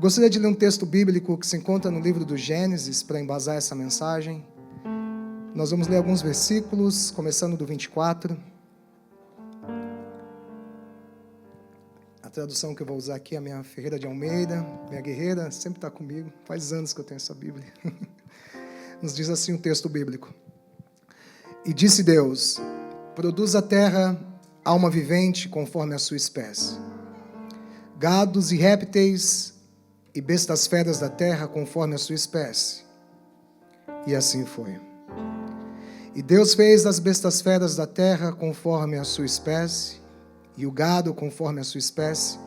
Eu gostaria de ler um texto bíblico que se encontra no livro do Gênesis para embasar essa mensagem. Nós vamos ler alguns versículos, começando do 24. A tradução que eu vou usar aqui é a minha Ferreira de Almeida, minha guerreira, sempre está comigo, faz anos que eu tenho essa Bíblia. Nos diz assim o texto bíblico. E disse Deus: produz a terra alma vivente conforme a sua espécie, gados e répteis e bestas feras da terra conforme a sua espécie. E assim foi. E Deus fez das bestas feras da terra conforme a sua espécie, e o gado conforme a sua espécie,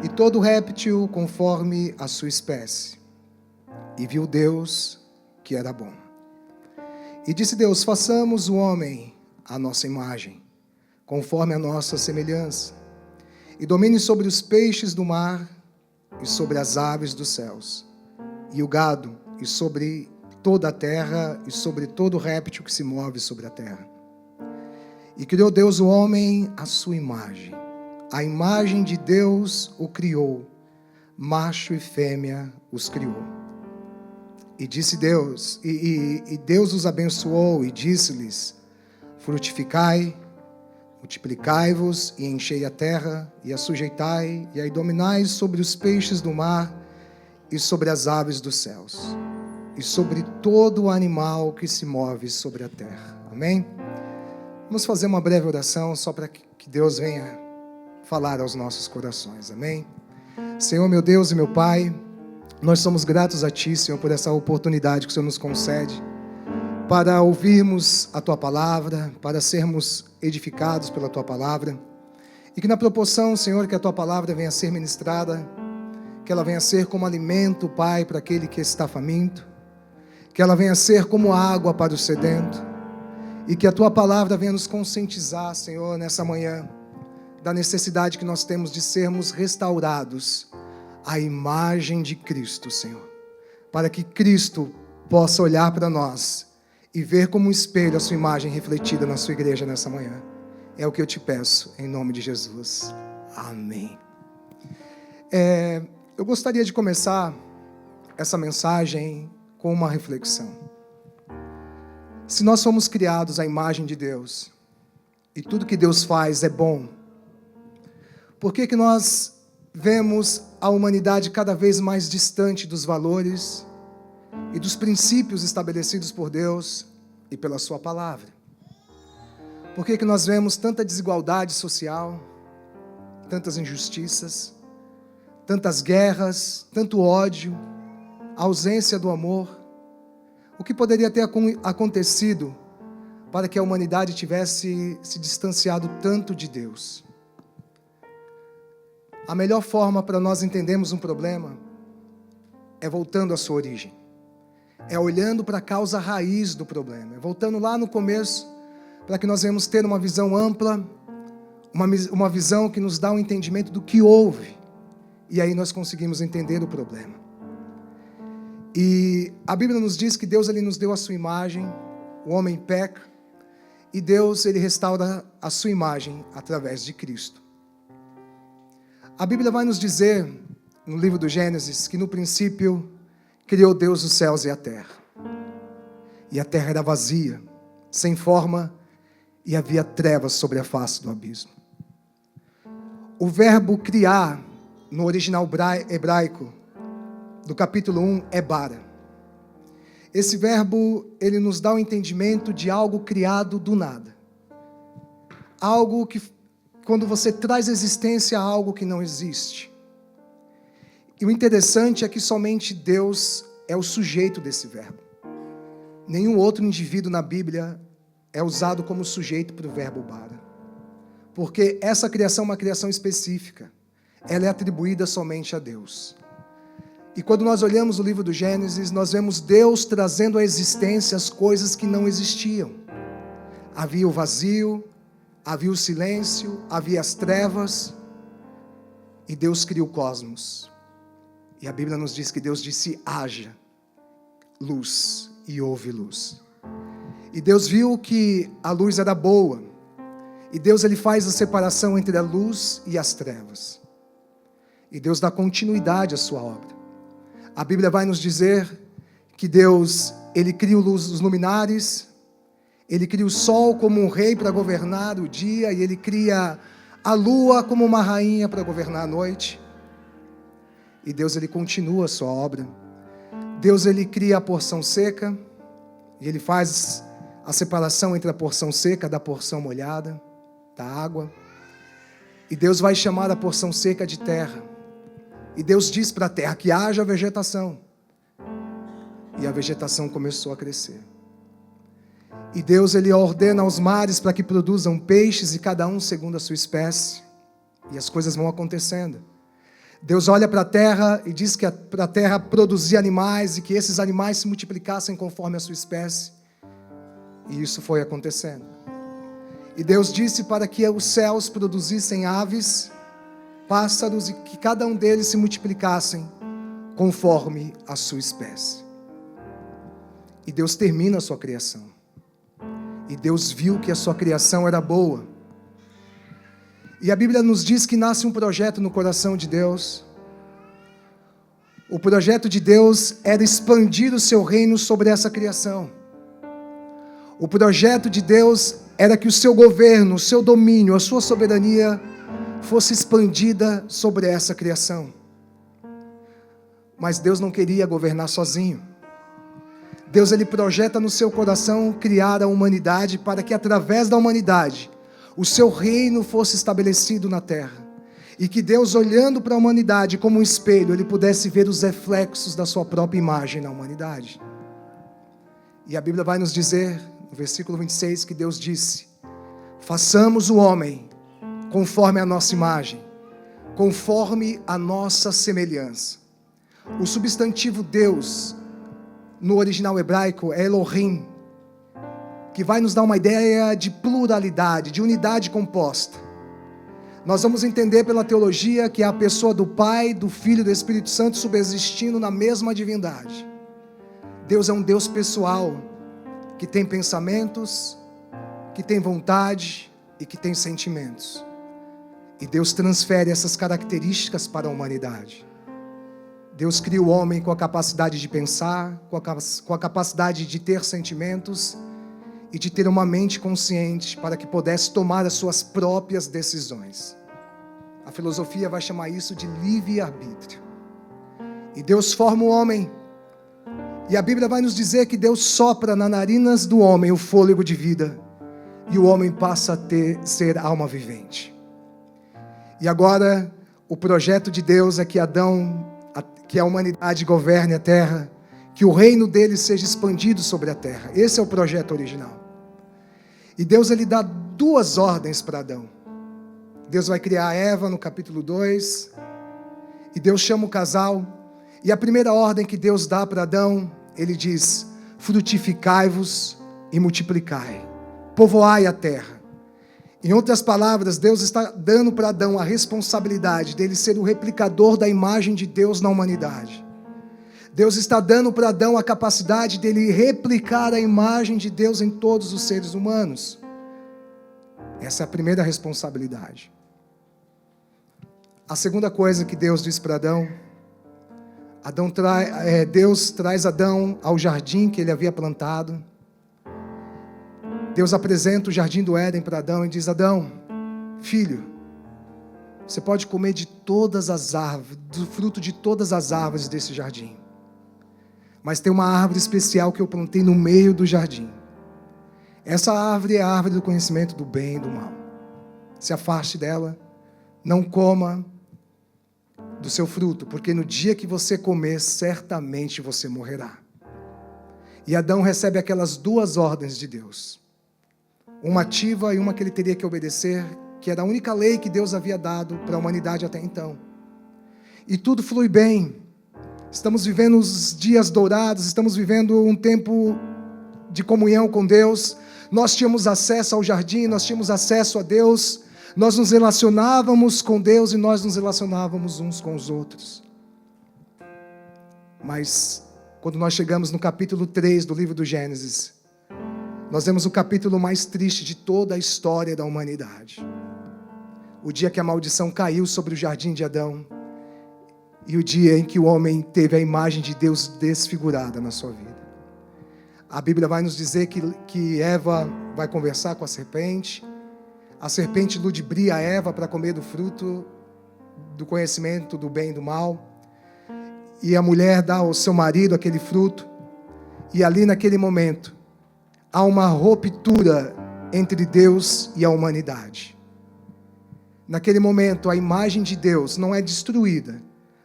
e todo réptil conforme a sua espécie. E viu Deus que era bom. E disse Deus: façamos o homem à nossa imagem, conforme a nossa semelhança, e domine sobre os peixes do mar, e sobre as aves dos céus, e o gado, e sobre toda a terra, e sobre todo réptil que se move sobre a terra. E criou Deus o homem à sua imagem. A imagem de Deus o criou, macho e fêmea os criou. E disse Deus, e Deus os abençoou e disse-lhes: frutificai, multiplicai-vos e enchei a terra, e a sujeitai, e a dominai sobre os peixes do mar, e sobre as aves dos céus, e sobre todo o animal que se move sobre a terra. Amém? Vamos fazer uma breve oração, só para que Deus venha falar aos nossos corações. Amém? Senhor, meu Deus e meu Pai, nós somos gratos a Ti, Senhor, por essa oportunidade que o Senhor nos concede, para ouvirmos a Tua Palavra, para sermos edificados pela Tua Palavra, e que na proporção, Senhor, que a Tua Palavra venha a ser ministrada, que ela venha a ser como alimento, Pai, para aquele que está faminto, que ela venha a ser como água para o sedento, e que a Tua Palavra venha nos conscientizar, Senhor, nessa manhã, da necessidade que nós temos de sermos restaurados à imagem de Cristo, Senhor, para que Cristo possa olhar para nós e ver como um espelho a sua imagem refletida na sua igreja nessa manhã. É o que eu te peço, em nome de Jesus. Amém. Eu gostaria de começar essa mensagem com uma reflexão. Se nós somos criados à imagem de Deus, e tudo que Deus faz é bom, por que nós vemos a humanidade cada vez mais distante dos valores e dos princípios estabelecidos por Deus e pela sua palavra? Por que nós vemos tanta desigualdade social, tantas injustiças, tantas guerras, tanto ódio, ausência do amor? O que poderia ter acontecido para que a humanidade tivesse se distanciado tanto de Deus? A melhor forma para nós entendermos um problema é voltando à sua origem. É olhando para a causa raiz do problema. É voltando lá no começo, para que nós venhamos ter uma visão ampla, uma visão que nos dá um entendimento do que houve. E aí nós conseguimos entender o problema. E a Bíblia nos diz que Deus ele nos deu a sua imagem, o homem peca, e Deus ele restaura a sua imagem através de Cristo. A Bíblia vai nos dizer, no livro do Gênesis, que no princípio criou Deus os céus e a terra. E a terra era vazia, sem forma, e havia trevas sobre a face do abismo. O verbo criar, no original hebraico, do capítulo 1, é bara. Esse verbo, ele nos dá o entendimento de algo criado do nada. Algo que, quando você traz existência a algo que não existe. E o interessante é que somente Deus é o sujeito desse verbo. Nenhum outro indivíduo na Bíblia é usado como sujeito para o verbo bara. Porque essa criação é uma criação específica. Ela é atribuída somente a Deus. E quando nós olhamos o livro do Gênesis, nós vemos Deus trazendo à existência as coisas que não existiam. Havia o vazio, havia o silêncio, havia as trevas, e Deus cria o cosmos. E a Bíblia nos diz que Deus disse: haja luz, e houve luz. E Deus viu que a luz era boa, e Deus ele faz a separação entre a luz e as trevas. E Deus dá continuidade à sua obra. A Bíblia vai nos dizer que Deus, Ele cria os luminares, Ele cria o sol como um rei para governar o dia, e Ele cria a lua como uma rainha para governar a noite. E Deus, Ele continua a sua obra. Deus, Ele cria a porção seca, e Ele faz a separação entre a porção seca da porção molhada, da água. E Deus vai chamar a porção seca de terra. E Deus diz para a terra que haja vegetação. E a vegetação começou a crescer. E Deus, Ele ordena aos mares para que produzam peixes, e cada um segundo a sua espécie. E as coisas vão acontecendo. Deus olha para a terra e diz que para a terra produzir animais, e que esses animais se multiplicassem conforme a sua espécie. E isso foi acontecendo. E Deus disse para que os céus produzissem aves, pássaros, e que cada um deles se multiplicassem conforme a sua espécie. E Deus termina a sua criação. E Deus viu que a sua criação era boa. E a Bíblia nos diz que nasce um projeto no coração de Deus. O projeto de Deus era expandir o seu reino sobre essa criação. O projeto de Deus era que o seu governo, o seu domínio, a sua soberania fosse expandida sobre essa criação. Mas Deus não queria governar sozinho. Deus, Ele projeta no seu coração criar a humanidade para que através da humanidade o seu reino fosse estabelecido na terra. E que Deus, olhando para a humanidade como um espelho, Ele pudesse ver os reflexos da sua própria imagem na humanidade. E a Bíblia vai nos dizer, no versículo 26, que Deus disse: façamos o homem conforme a nossa imagem, conforme a nossa semelhança. O substantivo Deus, no original hebraico, é Elohim, que vai nos dar uma ideia de pluralidade, de unidade composta. Nós vamos entender pela teologia que é a pessoa do Pai, do Filho e do Espírito Santo subsistindo na mesma divindade. Deus é um Deus pessoal, que tem pensamentos, que tem vontade e que tem sentimentos. E Deus transfere essas características para a humanidade. Deus cria o homem com a capacidade de pensar, com a capacidade de ter sentimentos e de ter uma mente consciente para que pudesse tomar as suas próprias decisões. A filosofia vai chamar isso de livre-arbítrio. E Deus forma o homem. E a Bíblia vai nos dizer que Deus sopra nas narinas do homem o fôlego de vida. E o homem passa a ser alma vivente. E agora, o projeto de Deus é que que a humanidade governe a terra, que o reino dele seja expandido sobre a terra. Esse é o projeto original. E Deus, Ele dá duas ordens para Adão. Deus vai criar Eva no capítulo 2, e Deus chama o casal, e a primeira ordem que Deus dá para Adão, Ele diz: frutificai-vos e multiplicai, povoai a terra. Em outras palavras, Deus está dando para Adão a responsabilidade dele ser o replicador da imagem de Deus na humanidade. Deus está dando para Adão a capacidade dele replicar a imagem de Deus em todos os seres humanos. Essa é a primeira responsabilidade. A segunda coisa que Deus diz para Adão, Deus traz Adão ao jardim que ele havia plantado. Deus apresenta o jardim do Éden para Adão e diz: Adão, filho, você pode comer de todas as árvores, do fruto de todas as árvores desse jardim. Mas tem uma árvore especial que eu plantei no meio do jardim. Essa árvore é a árvore do conhecimento do bem e do mal. Se afaste dela, não coma do seu fruto, porque no dia que você comer, certamente você morrerá. E Adão recebe aquelas duas ordens de Deus. Uma ativa e uma que ele teria que obedecer, que era a única lei que Deus havia dado para a humanidade até então. E tudo flui bem. Estamos vivendo os dias dourados, estamos vivendo um tempo de comunhão com Deus. Nós tínhamos acesso ao jardim, nós tínhamos acesso a Deus, nós nos relacionávamos com Deus e nós nos relacionávamos uns com os outros. Mas, quando nós chegamos no capítulo 3 do livro do Gênesis, nós vemos o capítulo mais triste de toda a história da humanidade. O dia que a maldição caiu sobre o jardim de Adão, e o dia em que o homem teve a imagem de Deus desfigurada na sua vida. A Bíblia vai nos dizer que Eva vai conversar com a serpente ludibria a Eva para comer do fruto do conhecimento do bem e do mal, e a mulher dá ao seu marido aquele fruto, e ali naquele momento há uma ruptura entre Deus e a humanidade. Naquele momento a imagem de Deus não é destruída,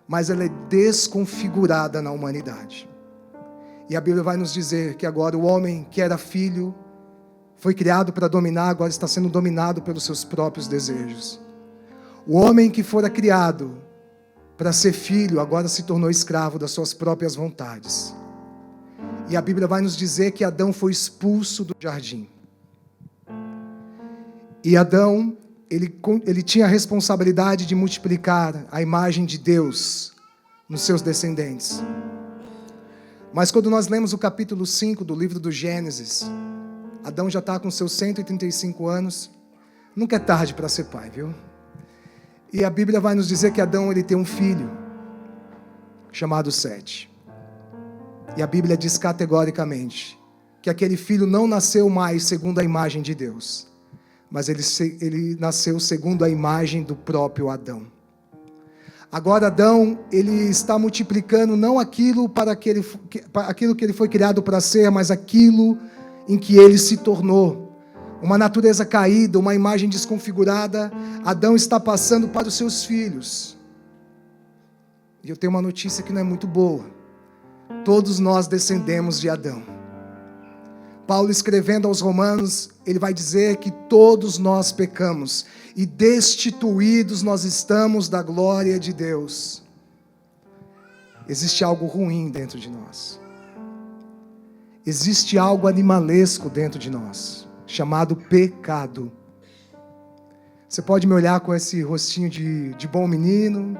mas ela é desconfigurada na humanidade. E a Bíblia vai nos dizer que agora o homem que era filho, foi criado para dominar, agora está sendo dominado pelos seus próprios desejos. O homem que fora criado para ser filho, agora se tornou escravo das suas próprias vontades. E a Bíblia vai nos dizer que Adão foi expulso do jardim. E Adão, ele tinha a responsabilidade de multiplicar a imagem de Deus nos seus descendentes. Mas quando nós lemos o capítulo 5 do livro do Gênesis, Adão já está com seus 135 anos. Nunca é tarde para ser pai, viu? E a Bíblia vai nos dizer que Adão ele tem um filho, chamado Sete. E a Bíblia diz categoricamente que aquele filho não nasceu mais segundo a imagem de Deus, mas ele nasceu segundo a imagem do próprio Adão. Agora Adão, ele está multiplicando não aquilo aquilo que ele foi criado para ser, mas aquilo em que ele se tornou. Uma natureza caída, uma imagem desconfigurada, Adão está passando para os seus filhos. E eu tenho uma notícia que não é muito boa. Todos nós descendemos de Adão. Paulo, escrevendo aos Romanos, ele vai dizer que todos nós pecamos e destituídos nós estamos da glória de Deus. Existe algo ruim dentro de nós. Existe algo animalesco dentro de nós, chamado pecado. Você pode me olhar com esse rostinho de bom menino,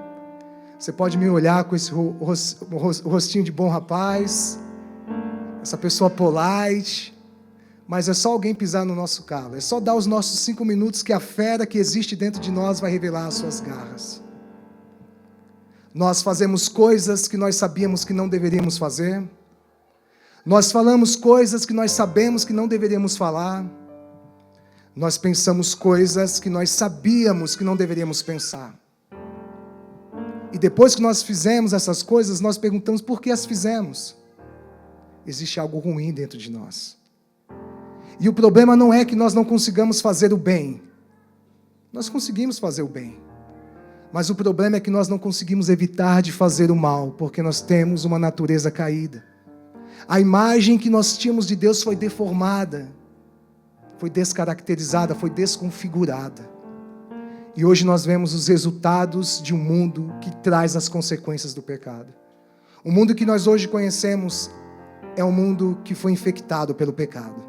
você pode me olhar com esse rostinho de bom rapaz, essa pessoa polite, mas é só alguém pisar no nosso calo, é só dar os nossos 5 minutos que a fera que existe dentro de nós vai revelar as suas garras. Nós fazemos coisas que nós sabíamos que não deveríamos fazer, nós falamos coisas que nós sabemos que não deveríamos falar, nós pensamos coisas que nós sabíamos que não deveríamos pensar. E depois que nós fizemos essas coisas, nós perguntamos por que as fizemos. Existe algo ruim dentro de nós. E o problema não é que nós não consigamos fazer o bem. Nós conseguimos fazer o bem. Mas o problema é que nós não conseguimos evitar de fazer o mal, porque nós temos uma natureza caída. A imagem que nós tínhamos de Deus foi deformada, foi descaracterizada, foi desconfigurada. E hoje nós vemos os resultados de um mundo que traz as consequências do pecado. O mundo que nós hoje conhecemos é um mundo que foi infectado pelo pecado.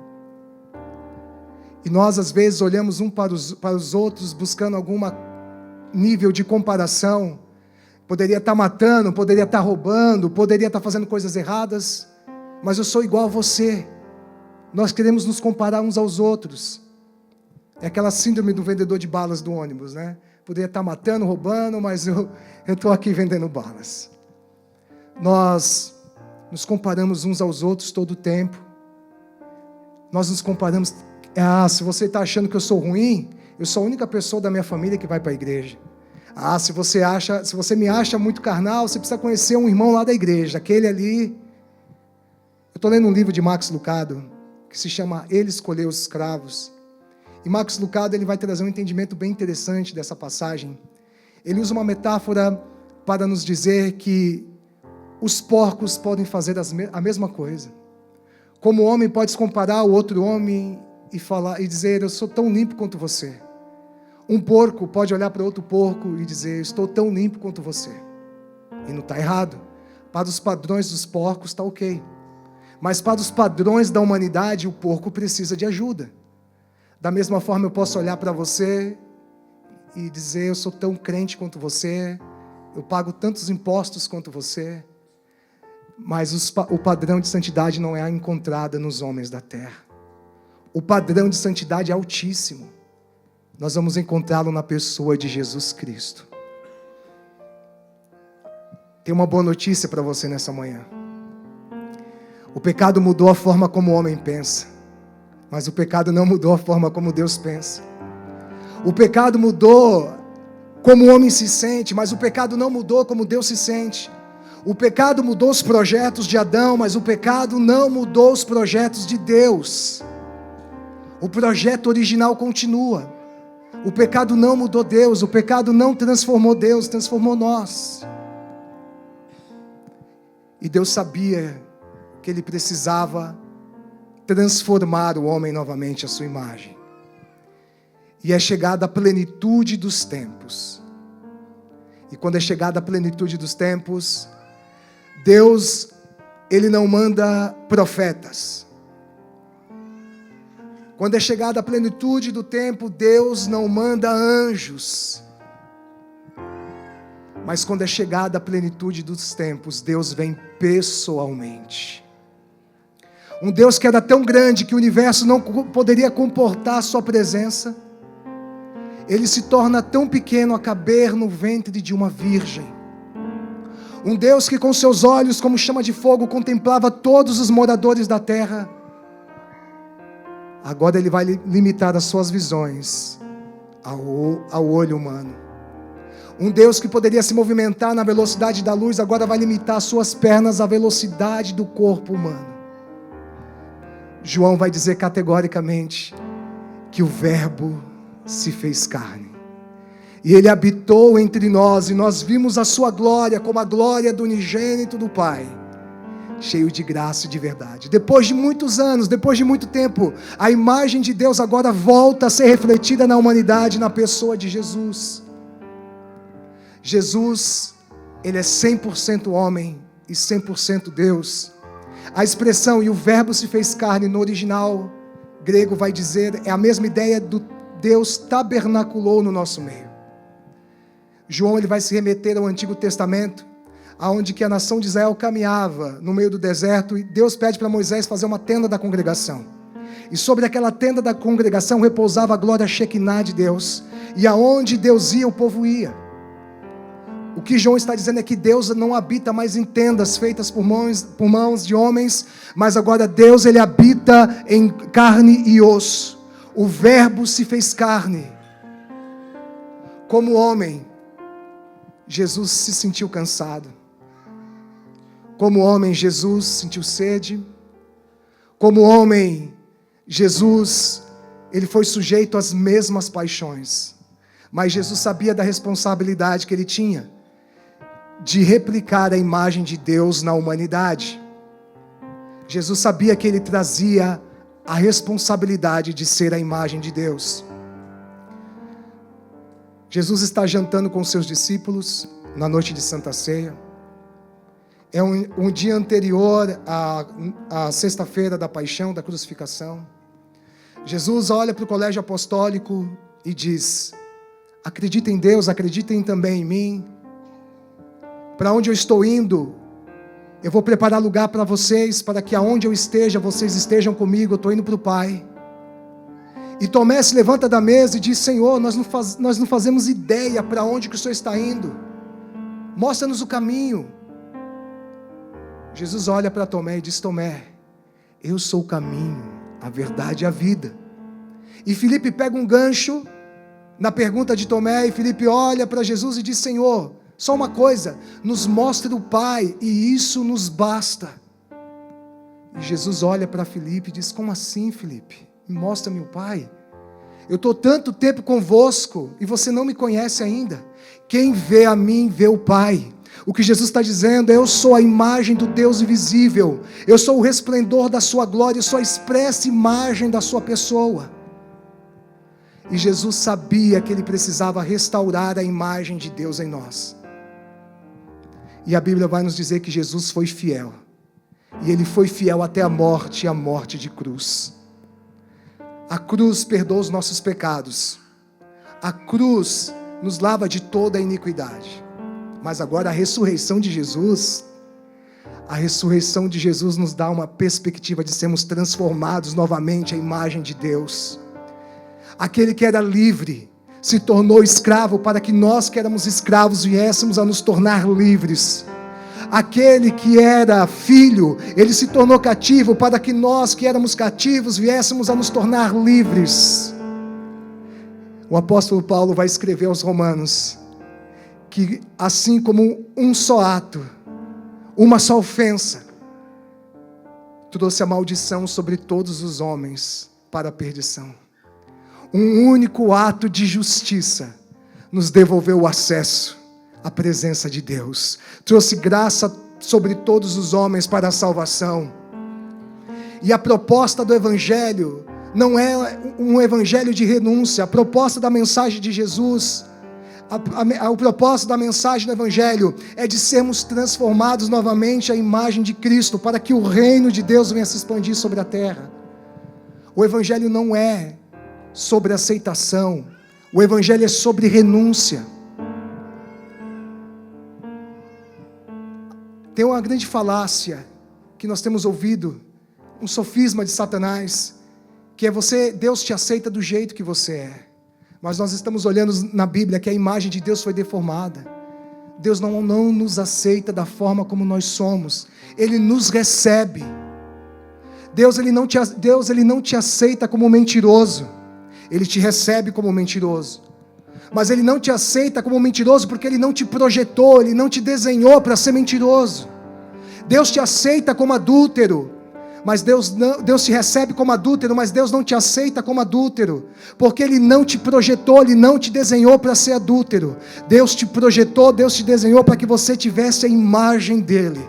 E nós às vezes olhamos um para os outros buscando algum nível de comparação. Poderia estar matando, poderia estar roubando, poderia estar fazendo coisas erradas, mas eu sou igual a você. Nós queremos nos comparar uns aos outros. É aquela síndrome do vendedor de balas do ônibus, né? Poderia estar matando, roubando, mas eu estou aqui vendendo balas. Nós nos comparamos uns aos outros todo o tempo. Nós nos comparamos. Se você está achando que eu sou ruim, eu sou a única pessoa da minha família que vai para a igreja. Se você me acha muito carnal, você precisa conhecer um irmão lá da igreja, aquele ali. Eu estou lendo um livro de Max Lucado, que se chama Ele Escolheu os Escravos. E Max Lucado ele vai trazer um entendimento bem interessante dessa passagem. Ele usa uma metáfora para nos dizer que os porcos podem fazer a mesma coisa. Como o homem pode se comparar ao outro homem e dizer, eu sou tão limpo quanto você. Um porco pode olhar para outro porco e dizer, eu estou tão limpo quanto você. E não está errado. Para os padrões dos porcos está ok. Mas para os padrões da humanidade, o porco precisa de ajuda. Da mesma forma eu posso olhar para você e dizer, eu sou tão crente quanto você, eu pago tantos impostos quanto você, mas o padrão de santidade não é encontrado nos homens da terra. O padrão de santidade é altíssimo. Nós vamos encontrá-lo na pessoa de Jesus Cristo. Tem uma boa notícia para você nessa manhã. O pecado mudou a forma como o homem pensa, mas o pecado não mudou a forma como Deus pensa. O pecado mudou como o homem se sente, mas o pecado não mudou como Deus se sente. O pecado mudou os projetos de Adão, mas o pecado não mudou os projetos de Deus. O projeto original continua. O pecado não mudou Deus, o pecado não transformou Deus, transformou nós. E Deus sabia que Ele precisava transformar o homem novamente à sua imagem. E é chegada a plenitude dos tempos. E quando é chegada a plenitude dos tempos, Deus, Ele não manda profetas. Quando é chegada a plenitude do tempo, Deus não manda anjos. Mas quando é chegada a plenitude dos tempos, Deus vem pessoalmente. Um Deus que era tão grande que o universo não poderia comportar a sua presença. Ele se torna tão pequeno a caber no ventre de uma virgem. Um Deus que com seus olhos como chama de fogo contemplava todos os moradores da terra. Agora Ele vai limitar as suas visões ao olho humano. Um Deus que poderia se movimentar na velocidade da luz, agora vai limitar as suas pernas à velocidade do corpo humano. João vai dizer categoricamente que o Verbo se fez carne. E Ele habitou entre nós, e nós vimos a sua glória como a glória do unigênito do Pai, cheio de graça e de verdade. Depois de muitos anos, depois de muito tempo, a imagem de Deus agora volta a ser refletida na humanidade, na pessoa de Jesus. Jesus, Ele é 100% homem e 100% Deus. A expressão, e o Verbo se fez carne, no original grego vai dizer, é a mesma ideia do Deus tabernaculou no nosso meio. João, ele vai se remeter ao Antigo Testamento, aonde que a nação de Israel caminhava no meio do deserto, e Deus pede para Moisés fazer uma tenda da congregação. E sobre aquela tenda da congregação repousava a glória Shekinah de Deus, e aonde Deus ia, o povo ia. O que João está dizendo é que Deus não habita mais em tendas feitas por mãos de homens, mas agora Deus, Ele habita em carne e osso. O Verbo se fez carne. Como homem, Jesus se sentiu cansado. Como homem, Jesus sentiu sede. Como homem, Jesus, Ele foi sujeito às mesmas paixões. Mas Jesus sabia da responsabilidade que Ele tinha de replicar a imagem de Deus na humanidade. Jesus sabia que Ele trazia a responsabilidade de ser a imagem de Deus. Jesus está jantando com seus discípulos na noite de Santa Ceia. É um dia anterior à sexta-feira da paixão, da crucificação. Jesus olha para o colégio apostólico e diz: acreditem em Deus, acreditem também em mim. Para onde eu estou indo, eu vou preparar lugar para vocês, para que aonde eu esteja, vocês estejam comigo. Eu estou indo para o Pai. E Tomé se levanta da mesa e diz: Senhor, nós não fazemos ideia para onde que o Senhor está indo. Mostra-nos o caminho. Jesus olha para Tomé e diz: Tomé, eu sou o caminho, a verdade e a vida. E Filipe pega um gancho na pergunta de Tomé, e Filipe olha para Jesus e diz: Senhor, só uma coisa, nos mostra o Pai, e isso nos basta. E Jesus olha para Filipe e diz: como assim, Filipe? Mostra-me o Pai. Eu estou tanto tempo convosco, e você não me conhece ainda. Quem vê a mim, vê o Pai. O que Jesus está dizendo é: eu sou a imagem do Deus invisível, eu sou o resplendor da sua glória, eu sou a expressa imagem da sua pessoa. E Jesus sabia que Ele precisava restaurar a imagem de Deus em nós. E a Bíblia vai nos dizer que Jesus foi fiel. E Ele foi fiel até a morte, e a morte de cruz. A cruz perdoa os nossos pecados. A cruz nos lava de toda a iniquidade. Mas agora a ressurreição de Jesus nos dá uma perspectiva de sermos transformados novamente à imagem de Deus. Aquele que era livre se tornou escravo para que nós que éramos escravos viéssemos a nos tornar livres. Aquele que era filho, ele se tornou cativo para que nós que éramos cativos viéssemos a nos tornar livres. O apóstolo Paulo vai escrever aos Romanos que assim como um só ato, uma só ofensa, trouxe a maldição sobre todos os homens para a perdição. Um único ato de justiça nos devolveu o acesso à presença de Deus. Trouxe graça sobre todos os homens para a salvação. E a proposta do Evangelho não é um Evangelho de renúncia. A proposta da mensagem de Jesus, o propósito da mensagem do Evangelho é de sermos transformados novamente à imagem de Cristo, para que o reino de Deus venha se expandir sobre a terra. O Evangelho não é sobre aceitação, o Evangelho é sobre renúncia. Tem uma grande falácia que nós temos ouvido, um sofisma de Satanás, que é Deus te aceita do jeito que você é. Mas nós estamos olhando na Bíblia que a imagem de Deus foi deformada. Deus não nos aceita da forma como nós somos. Ele nos recebe. Deus ele não te aceita como mentiroso. Ele te recebe como mentiroso. Mas Ele não te aceita como mentiroso porque Ele não te projetou, Ele não te desenhou para ser mentiroso. Deus te aceita como adúltero. Mas Deus te recebe como adúltero, mas Deus não te aceita como adúltero, porque Ele não te projetou, Ele não te desenhou para ser adúltero. Deus te projetou, Deus te desenhou para que você tivesse a imagem dEle.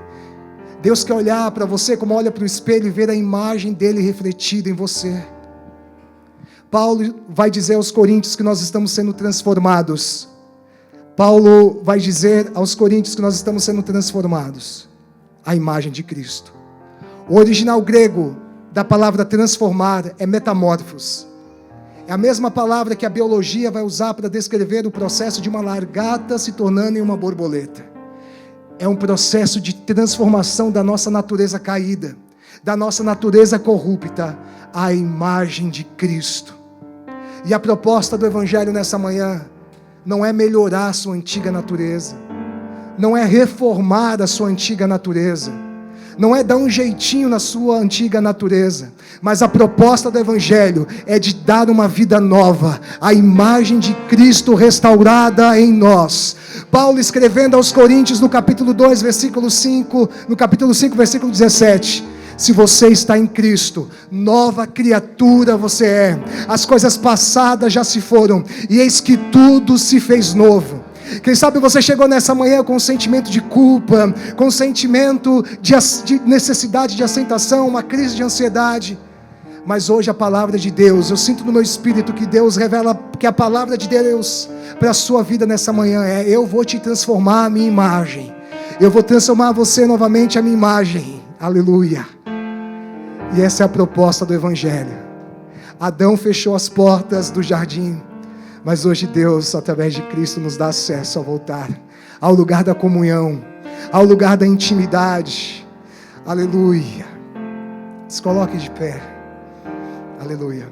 Deus quer olhar para você como olha para o espelho e ver a imagem dEle refletida em você. Paulo vai dizer aos coríntios que nós estamos sendo transformados. Paulo vai dizer aos coríntios que nós estamos sendo transformados à imagem de Cristo. O original grego da palavra transformar é metamorfos. É a mesma palavra que a biologia vai usar para descrever o processo de uma lagarta se tornando em uma borboleta. É um processo de transformação da nossa natureza caída, da nossa natureza corrupta, à imagem de Cristo. E a proposta do Evangelho nessa manhã não é melhorar a sua antiga natureza, não é reformar a sua antiga natureza, não é dar um jeitinho na sua antiga natureza, mas a proposta do Evangelho é de dar uma vida nova, a imagem de Cristo restaurada em nós. Paulo escrevendo aos Coríntios no capítulo 2, versículo 5, no capítulo 5, versículo 17, se você está em Cristo, nova criatura você é, as coisas passadas já se foram, e eis que tudo se fez novo. Quem sabe você chegou nessa manhã com um sentimento de culpa, com um sentimento de necessidade de aceitação, uma crise de ansiedade. Mas hoje a palavra de Deus, eu sinto no meu espírito que Deus revela que a palavra de Deus para a sua vida nessa manhã é: eu vou te transformar a minha imagem, eu vou transformar você novamente a minha imagem. Aleluia. E essa é a proposta do Evangelho. Adão fechou as portas do jardim, mas hoje Deus, através de Cristo, nos dá acesso a voltar ao lugar da comunhão, ao lugar da intimidade. Aleluia. Se coloque de pé. Aleluia.